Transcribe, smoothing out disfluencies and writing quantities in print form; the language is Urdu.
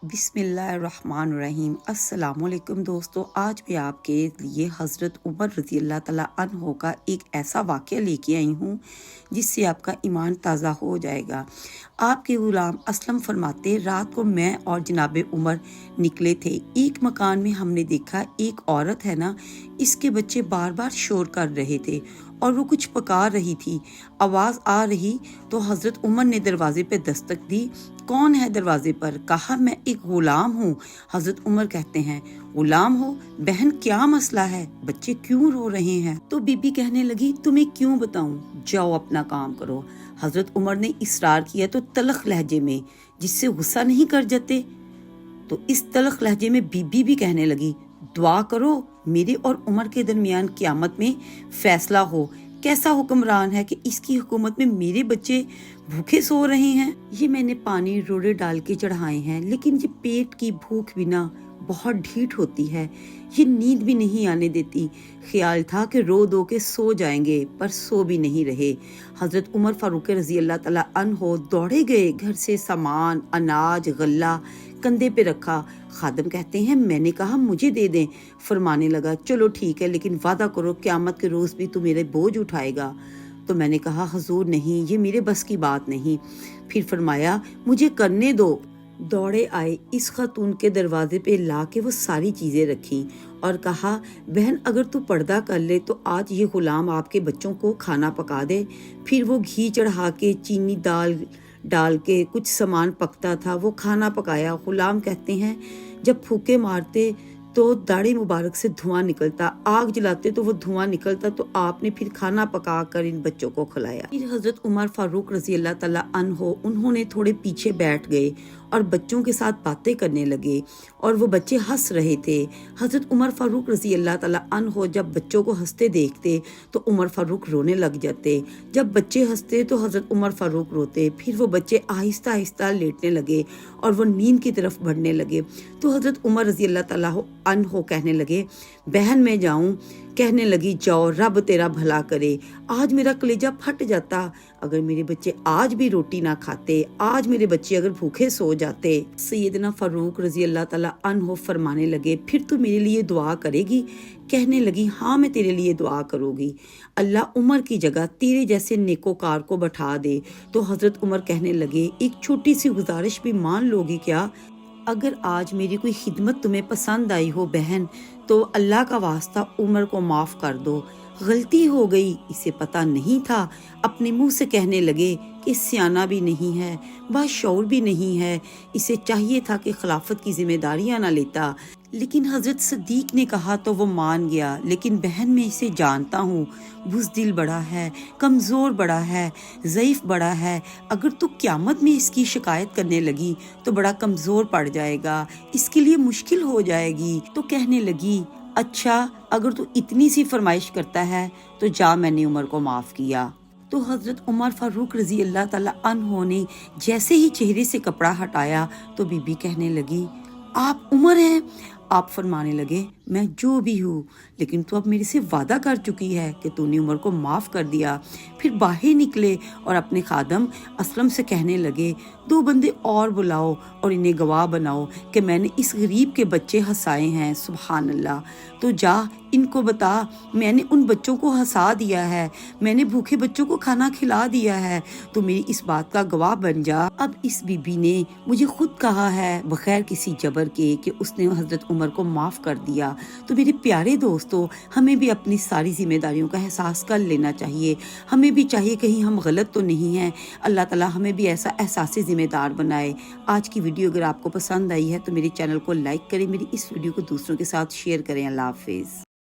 بسم اللہ الرحمن الرحیم۔ السلام علیکم دوستو، آج میں آپ کے لیے حضرت عمر رضی اللہ تعالیٰ عنہ کا ایک ایسا واقعہ لے کے آئی ہوں جس سے آپ کا ایمان تازہ ہو جائے گا۔ آپ کے غلام اسلم فرماتے، رات کو میں اور جناب عمر نکلے تھے۔ ایک مکان میں ہم نے دیکھا ایک عورت ہے نا، اس کے بچے بار بار شور کر رہے تھے اور وہ کچھ پکا رہی تھی۔ آواز آ رہی تو حضرت عمر نے دروازے پہ دستک دی۔ کون ہے دروازے پر؟ کہا میں ایک غلام ہوں۔ حضرت عمر کہتے ہیں غلام ہو؟ بہن کیا مسئلہ ہے؟ بچے کیوں رو رہے ہیں؟ تو بی بی کہنے لگی تمہیں کیوں بتاؤں، جاؤ اپنا کام کرو۔ حضرت عمر نے اصرار کیا تو تلخ لہجے میں، جس سے غصہ نہیں کر جاتے، تو اس تلخ لہجے میں بی بی بھی کہنے لگی دعا کرو میرے اور عمر کے درمیان قیامت میں فیصلہ ہو۔ کیسا حکمران ہے کہ اس کی حکومت میں میرے بچے بھوکے سو رہے ہیں؟ یہ میں نے پانی روڑے ڈال کے چڑھائے ہیں، لیکن یہ پیٹ کی بھوک بھی نا بہت ڈھیٹ ہوتی ہے، یہ نیند بھی نہیں آنے دیتی۔ خیال تھا کہ رو دو کے سو جائیں گے، پر سو بھی نہیں رہے۔ حضرت عمر فاروق رضی اللہ تعالیٰ عنہ دوڑے گئے، گھر سے سامان، اناج، غلہ کندھے پہ رکھا۔ خادم کہتے ہیں میں نے کہا مجھے دے دیں۔ فرمانے لگا چلو ٹھیک ہے، لیکن وعدہ کرو قیامت کے روز بھی تو میرے بوجھ اٹھائے گا۔ تو میں نے کہا حضور نہیں، یہ میرے بس کی بات نہیں۔ پھر فرمایا مجھے کرنے دو۔ دوڑے آئے، اس خاتون کے دروازے پہ لا کے وہ ساری چیزیں رکھی اور کہا بہن اگر تو پردہ کر لے تو آج یہ غلام آپ کے بچوں کو کھانا پکا دے۔ پھر وہ گھی چڑھا کے چینی ڈال کے کچھ سامان پکتا تھا، وہ کھانا پکایا۔ غلام کہتے ہیں جب پھوکے مارتے تو داڑھی مبارک سے دھواں نکلتا، آگ جلاتے تو وہ دھواں نکلتا، تو آپ نے پھر کھانا پکا کر ان بچوں کو کھلایا۔ پھر حضرت عمر فاروق رضی اللہ تعالیٰ عنہ انہوں نے تھوڑے پیچھے بیٹھ گئے اور بچوں کے ساتھ باتیں کرنے لگے اور وہ بچے ہنس رہے تھے۔ حضرت عمر فاروق رضی اللہ تعالیٰ عنہ جب بچوں کو ہنستے دیکھتے تو عمر فاروق رونے لگ جاتے، جب بچے ہنستے تو حضرت عمر فاروق روتے۔ پھر وہ بچے آہستہ آہستہ لیٹنے لگے اور وہ نیند کی طرف بڑھنے لگے، تو حضرت عمر رضی اللہ تعالیٰ عنہ کہنے لگے بہن میں جاؤں؟ کہنے لگی جاؤ، رب تیرا بھلا کرے۔ آج میرا کلیجہ پھٹ جاتا اگر میرے بچے آج بھی روٹی نہ کھاتے، آج میرے بچے اگر بھوکے سو جاتے۔ سیدنا فاروق رضی اللہ تعالیٰ عنہ فرمانے لگے پھر تو میرے لیے دعا کرے گی؟ کہنے لگی ہاں میں تیرے لیے دعا کروں گی، اللہ عمر کی جگہ تیرے جیسے نیکوکار کو بٹھا دے۔ تو حضرت عمر کہنے لگے ایک چھوٹی سی گزارش بھی مان لو گی کیا؟ اگر آج میری کوئی خدمت تمہیں پسند آئی ہو بہن تو اللہ کا واسطہ عمر کو معاف کر دو، غلطی ہو گئی، اسے پتہ نہیں تھا۔ اپنے منہ سے کہنے لگے کہ سیانہ بھی نہیں ہے، باشعور بھی نہیں ہے، اسے چاہیے تھا کہ خلافت کی ذمہ داریاں نہ لیتا۔ لیکن حضرت صدیق نے کہا تو وہ مان گیا، لیکن بہن میں اسے جانتا ہوں، بزدل بڑا ہے، کمزور بڑا ہے، ضعیف بڑا ہے، اگر تو قیامت میں اس کی شکایت کرنے لگی تو بڑا کمزور پڑ جائے گا، اس کے لیے مشکل ہو جائے گی۔ تو کہنے لگی اچھا اگر تو اتنی سی فرمائش کرتا ہے تو جا، میں نے عمر کو معاف کیا۔ تو حضرت عمر فاروق رضی اللہ تعالیٰ عنہ نے جیسے ہی چہرے سے کپڑا ہٹایا تو بی بی کہنے لگی آپ عمر ہیں؟ آپ فرمانے لگے میں جو بھی ہوں، لیکن تو اب میرے سے وعدہ کر چکی ہے کہ تو نے عمر کو معاف کر دیا۔ پھر باہر نکلے اور اپنے خادم اسلم سے کہنے لگے 2 بندے اور بلاؤ اور انہیں گواہ بناؤ کہ میں نے اس غریب کے بچے ہنسائے ہیں۔ سبحان اللہ، تو جا ان کو بتا میں نے ان بچوں کو ہنسا دیا ہے، میں نے بھوکے بچوں کو کھانا کھلا دیا ہے، تو میری اس بات کا گواہ بن جا۔ اب اس بی بی نے مجھے خود کہا ہے بغیر کسی جبر کے کہ اس نے حضرت عمر کو معاف کر دیا۔ تو میرے پیارے دوستو، ہمیں بھی اپنی ساری ذمہ داریوں کا احساس کر لینا چاہیے، ہمیں بھی چاہیے کہیں ہم غلط تو نہیں ہیں۔ اللہ تعالیٰ ہمیں بھی ایسا احساس ذمہ دار بنائے۔ آج کی ویڈیو اگر آپ کو پسند آئی ہے تو میرے چینل کو لائک کریں، میری اس ویڈیو کو دوسروں کے ساتھ شیئر کریں۔ اللہ حافظ۔